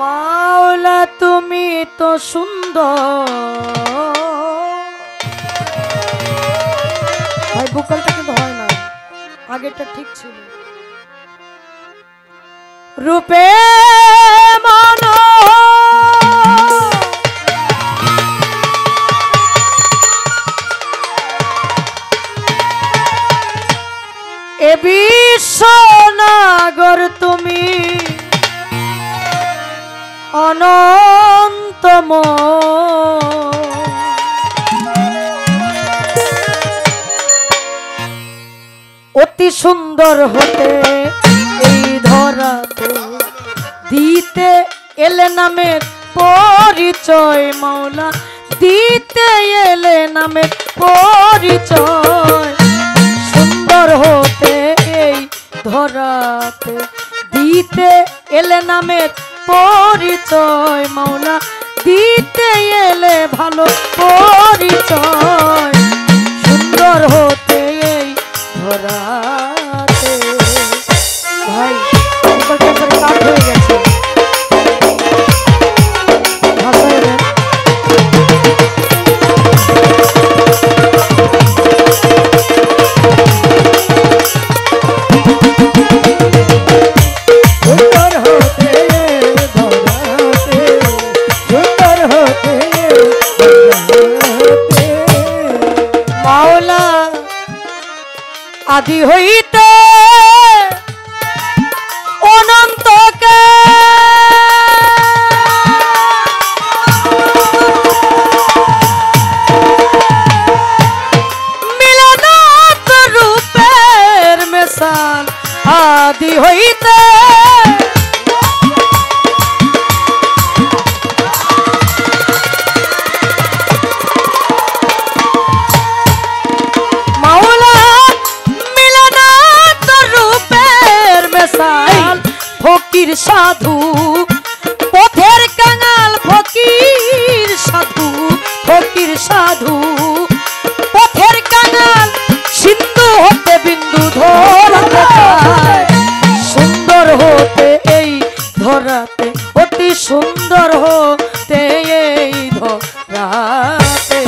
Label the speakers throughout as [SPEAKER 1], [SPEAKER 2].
[SPEAKER 1] মাওলা তুমি তো সুন্দর। ভাই ভোকালটা কিন্তু হয় না, আগেরটা ঠিক ছিল। রূপে মন এ বিশ্বনাগর তুমি অনন্তম অতি সুন্দর হতে এই ধরাতে দিতে এলে নামের পরিচয়। মাওলা দিতে এলে নামের পরিচয়। সুন্দর হতে এই ধরাতে দিতে এলে নামের পরিচয়। মাওলা দিতে এলে ভালো পরিচয়। সুন্দর হতে এই ধরাতে। ভাই কাঠ হয়ে গেছে, আদি হইতে অনন্তকে মিলনাত রূপের মেশাল। আদি হইতে ফকির সাধু পথের কাঙাল। ফকির সাধু ফকির সাধু পথের কাঙাল। সিন্ধু হতে বিন্দু ধরাতে চায়। সুন্দর হতে এই ধরাতে অতি সুন্দর হতে এই ধরাতে।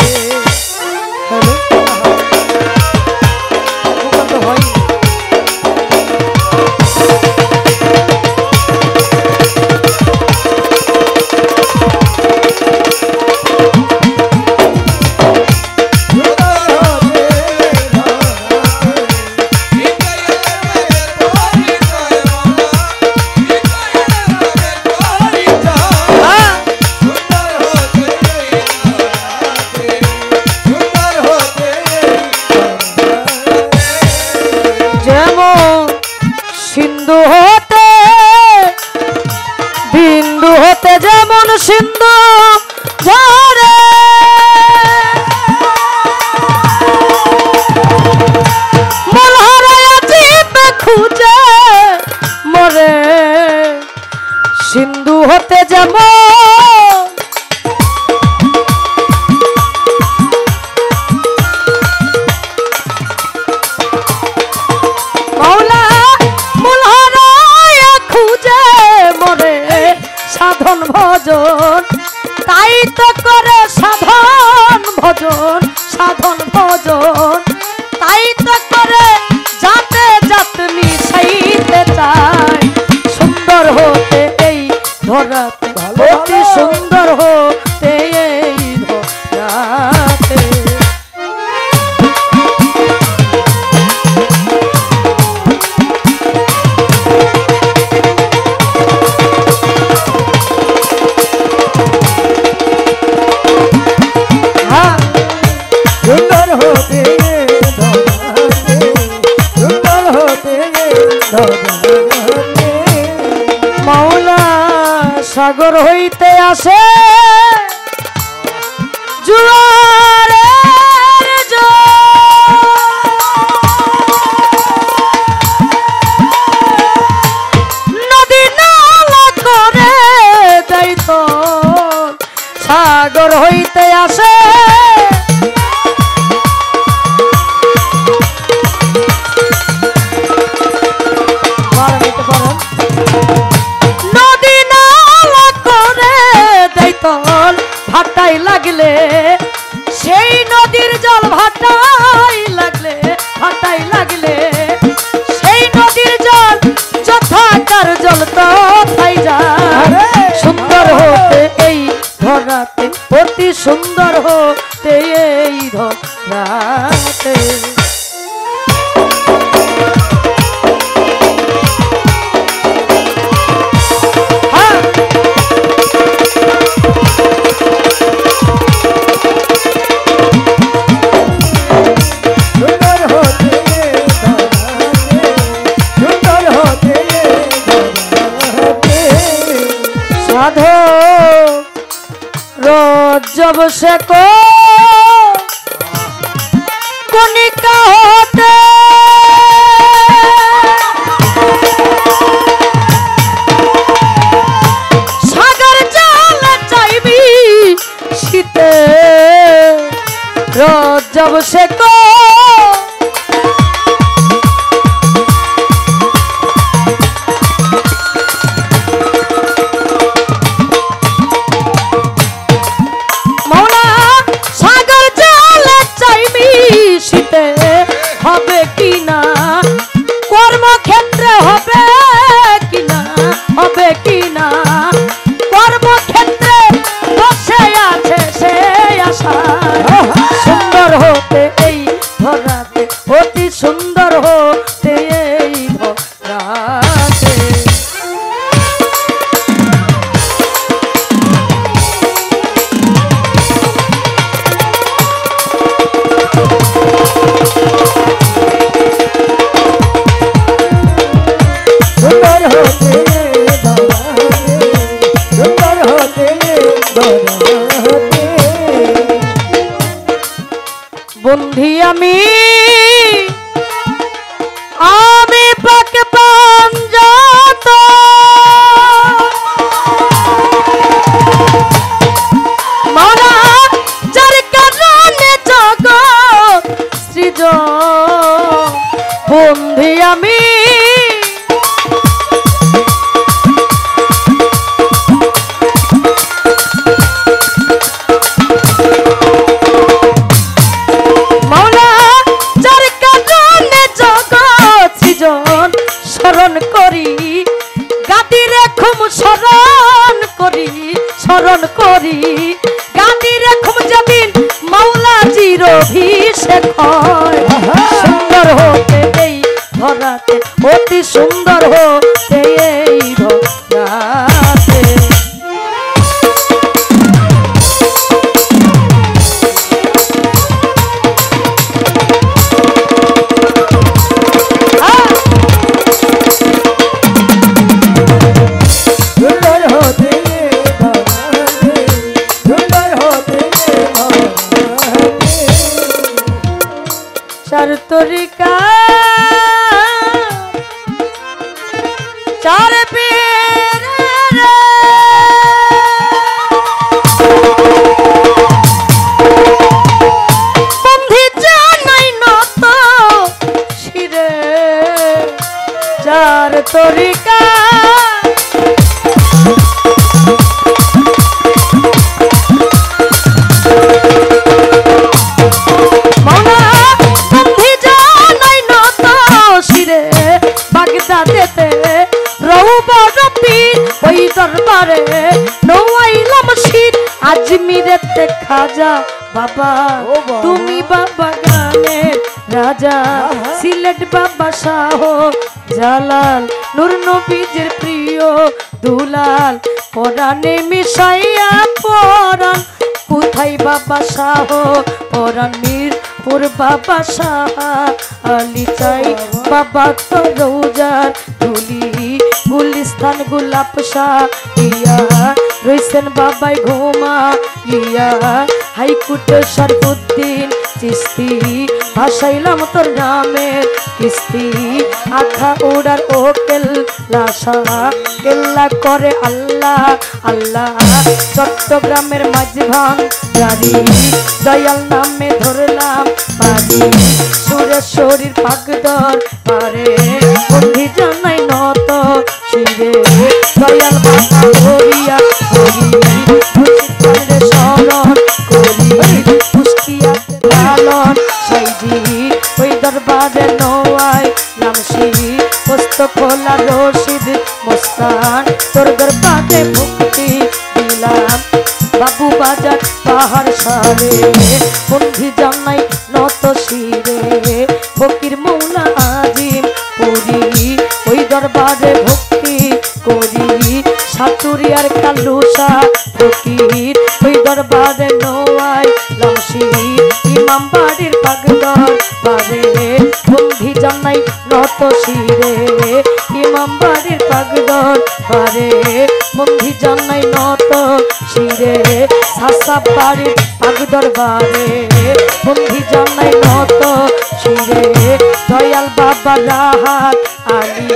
[SPEAKER 1] সিন্ধু হতে বিন্দু হতে যেমন সিন্ধু ঝরে। মলহারায় জীবে খুঁজে মরে। সিন্ধু হতে যেমন মাওলা মলহারায় খুঁজে মরে। সাধন ভজন তাই তো করে সাধন ভজন সাধন ভজন তাই তো করে যাতে যাতে মিশাইতে চায় সুন্দর হতে এই ধরাতে অতি সুন্দর হতে এই ধরাতে
[SPEAKER 2] सुंदर होते सुंदर होते
[SPEAKER 1] मौला सागर हईते आसे जुआरेर नदी नाला करे जाइतो सागर हईते आसे नदी नाला करे दैतल भाटाई लागले সেই নদীর জল ভাটাই লাগলে সেই নদীর জল যথাকার জল তথাই যায় সুন্দর হতে এই ধরাতে অতি সুন্দর হতে এই ধরাতে जब से को कनिका होते सागर जाल चाइबी शीते जब से को হবে কিনা কর্মক্ষেত্রে হবে কিনা কর্মক্ষেত্রে বসে আছে সে আশা সুন্দর হতে এই ধরাতে অতি সুন্দর হতে এই ধরাতে বন্ধি আমি পাক পাঞ্জাত মাওলা যার কারণে জগৎ সৃজন বন্ধি আমি স্মরণ করি গাদিরে খুব স্মরণ করি গাদিরে খুব যেদিন মাওলাজির অভিষেক হয় সুন্দর হতে এই ধরাতে অতি সুন্দর হতে এই ধরাতে দরবারে নওয়াইলাম শীত আজমিরেতে খাজা বাবা
[SPEAKER 2] ও বাবা।
[SPEAKER 1] তুমি বাবা গানের রাজা সিলেট বাবা শাহ জালাল নূর নবীজির প্রিয় দুলাল পরাণে মিশাইয়া পরাণ কোথায় বাবা শাহ পরাণ মিরপুর বাবা শাহ আলী চাই বাবা তো রোজার ধুলি গুলিস্তান গোলাপ শাহ ইয়া রইছেন বাবাই ঘুমা ইয়া হাইকুট শরফুদ্দিন চিস্তি ভাসাইলাম তোর নামের কিস্তি আখা উড়ার ও কেল্লা কেল্লা করে আল্লাহ আল্লাহ চট্টগ্রামের মাঝভান জারি দয়াল নামে ধরলাম পারি সুরেশ্বরীর পাগদর পারে বন্ধি জানাই নত শিরে দয়াল বাবা হরিয়া হরি খুশিতে শরণ করি কুষ্টিয়াতে লালন সাইজি ওই দরবারে নোয়াই লামশি পোস্ত খোলা রশিদ মোস্তান তোর দরবারে ভক্তি দিলাম বাবু বাজার পাহাড় সারে বন্ধি জানাই নত শিরে ফকির মৌলা আজিম পুরি ওই দরবারে ভক্তি করি সাতুরিয়ার কালুসা ফকির ওই দরবারে নোয়াই লামশি ইমাম বাড়ির পাগদর বারে বন্ধি জানাই নত শিরে ইমাম বাড়ির পাগদর বারে বন্ধি জানাই নত শিরে সাসা বাড়ির পাগদর বারে বন্ধি জানাই নত শিরে দয়াল বাবা রাহাত আলী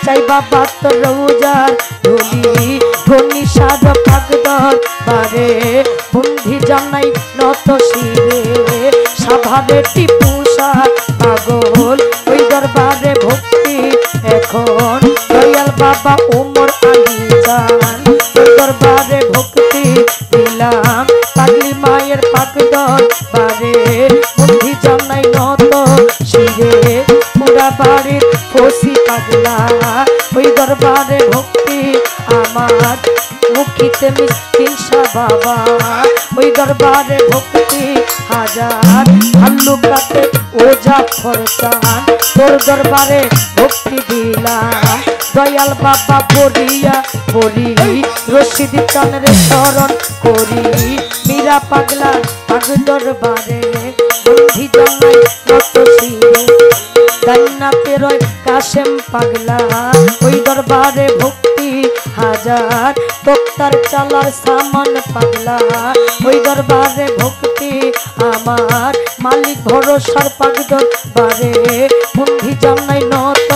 [SPEAKER 1] চাই বাবা তো রোজার ধুলি ধনি সাদ পাগদর বারে বন্ধি জানাই নত শিরে সাভারে টিপুসা পাগল ওই দরবারে ভক্তি এখন দয়াল বাবা ওমর আলী জান ওই দরবারে ভক্তি দিলাম পাগলি মায়ের পাগদর বারে বন্ধি জানাই নত শিরে পুরা বাড়ির ফসি পাগলা ওই দরবারে ভক্তি আমার মুখিতে মিষ্টিন বাবা ওই দরবারে ভক্তি হাজার ভাল্লুকাতে ওজা ফরসান তোর দরবারে ভক্তি দিলাম দয়াল বাবা বরিয়া বলি রশিদ চানের শরণ করি মীরা পাগলা পাগ দরবারে বন্ধি জানাই নত শিরে জান্নাতে রয় কাশেম পাগলা ওই দরবারে ভক্তি হাজার তোক্তার চালার সামান পাগলা ওই দরবারে ভক্তি আমার মালিক ভরসার পাগদর বারে বন্ধি জানাই নত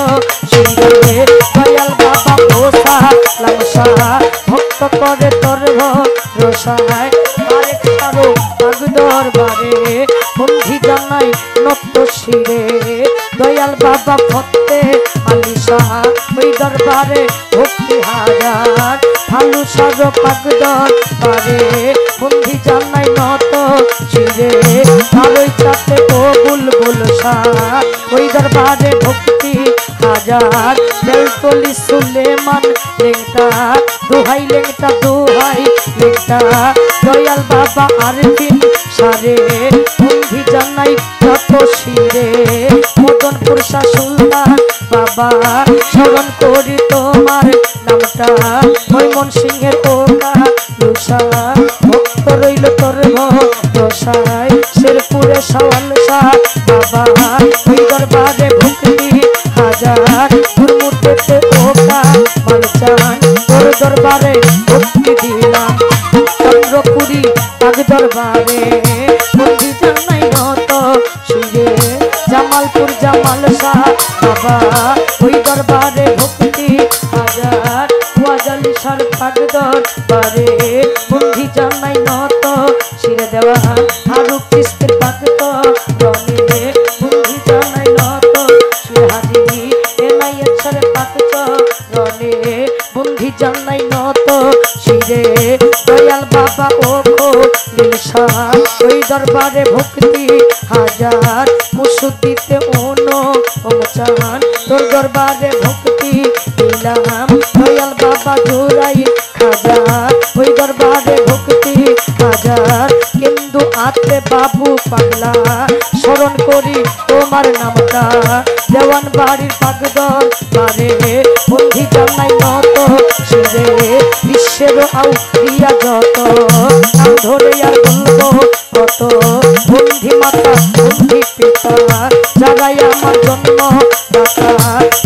[SPEAKER 1] শিরে দয়াল বাবা ওসা লামসা ভক্ত করে তোর রসায় আরেক সারো পাগদর বারে বন্ধি জানাই নত শিরে দয়াল বাবা ফতে আলী শাহ ওই দরবারে ভক্তি হাজার ভালু সাজ পাগদর বারে বন্ধি জানাই নত শিরে ভালোই চাতে ও বুলবুল শাহ ওই দরবারে ভক্তি হাজার বেলতলি সুলেমান লেংটা দোহাই লেংটা দোহাই লেংটা দয়াল বাবা আরবিন সারে বন্ধি জানাই নত শিরে মদনপুর শাহ সুলতান বাবা স্মরণ করি তোমার নামটা ময়মন সিংহের ওকা লুসা ভক্ত রইল তোর দশায় শেরপুরে সওয়াল শাহ বাবা ওই দরবারে ভক্তি হাজার গুরমুটেতে ওকা মালচান তোর দরবারে ভক্তি দিলাম চন্দ্রপুরী পাগ দরবারে বন্ধি জানাই নত শিরে জামালপুর জামাল শাহ বাবা ওই দরবারে ভক্তি হাজার ওয়াজালি সার পাগ দরবারে বন্ধি জানাই নত শিরে দেওয়া আরু কিস্তির পাগত রনে বন্ধি জানাই নত শিরে হাজিরি এনাইয়ের সারে পাগত রনে বন্ধি জানাই নত শিরে দয়াল বাবা ও খোলিশা ওই দরবারে ভক্তি হাজার মুসুদিতে ওমচান তোর দরবারে ভক্তি দিলাম দয়াল বাবা জোরাই বাজার কিন্তু আতে বাবু পাগলা স্মরণ করি তোমার নামটা দেওয়ান বাড়ির পাগদর পারে বন্ধি জানাই নত শিরে বিশ্বের আউ দিয়া যত নাম ধরে আর বলবো কত বন্ধি মাতা বন্ধি পিতা জাগাই আমার জন্ম দাতা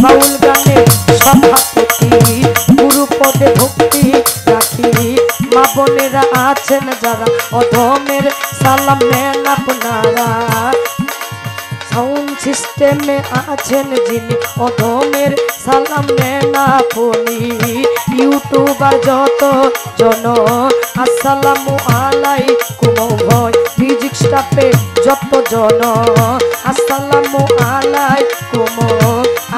[SPEAKER 1] বাউল গানের সভাপতি গুরু পদে ভক্তি রাখি মা বোনেরা আছেন যারা অধমের সালাম নেন আপনারা সাউন্ড সিস্টেমে আছেন যিনি অধমের সালাম নেন আপনি ইউটিউবার যত জন আসসালামু আলাইকুম ভয় ফিজিক্স স্টাফে যত জন আসসালামু আলাইকুম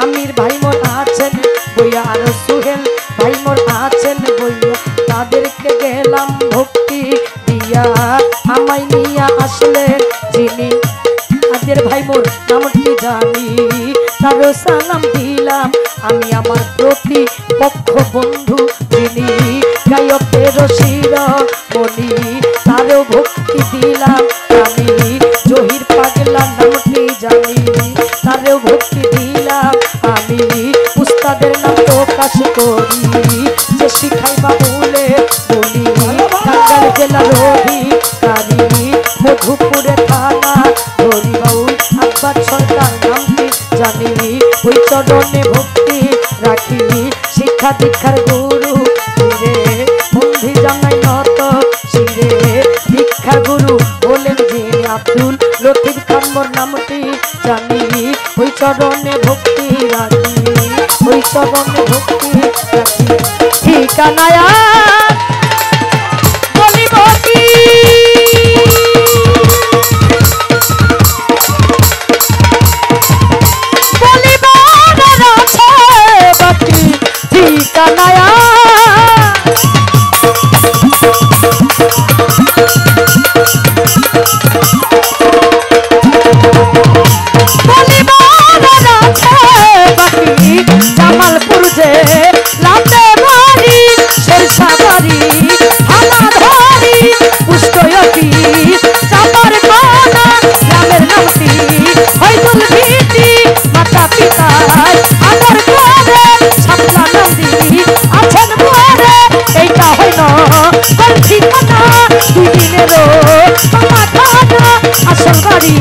[SPEAKER 1] আমির ভাই মোর আছেন বইয়া আর সুহেল ভাই মোর আছেন বইয়া তাদেরকে গেলাম ভক্তি দিয়া আমায় নিয়া আসলেন যিনি তাদের ভাই মোর নামটি জানি তারও সালাম দিলাম আমি আমার প্রতি পক্ষ বন্ধু যিনি গায়কের শিরোমণি তারও ভক্তি দিলাম আমি জহির পাগলা নামটি জানি তারও ভক্তি দিলাম আমি উস্তাদের নাম প্রকাশ করি যে শিখাই বাবুলে বলি টাঙ্গাইল জেলার অধিকারী মধুপুরে থানা ধরি বাউল আব্বাস সরকার নামটি জানি ওই চরণে ভক্তি রাখি শিক্ষা দীক্ষার গুরু শিরে বন্ধি জানাই নত শিরে দীক্ষার গুরু বলেন যিনি আব্দুল লতিফ খান মোর নামটি জানি ওই চরণে ভক্তি রাখি ওই চরণে ভক্তি রাখি ঠিকানায় বলিব কি বলিব না আছে বাকি ঠিকানায় জামালপুর যে লাতে বাড়ি সরষা বাড়ি হামা ধরি পুষ্টয়তি চাপার কোনা গ্রামের নামটি হইদুল ভিটি মাতা পিতা আদর করে ছাপলা নদী আছেন বুয়ারে এইটা হইল গলছি কানা দুই দিনেরও মামা খানা আসল বাড়ি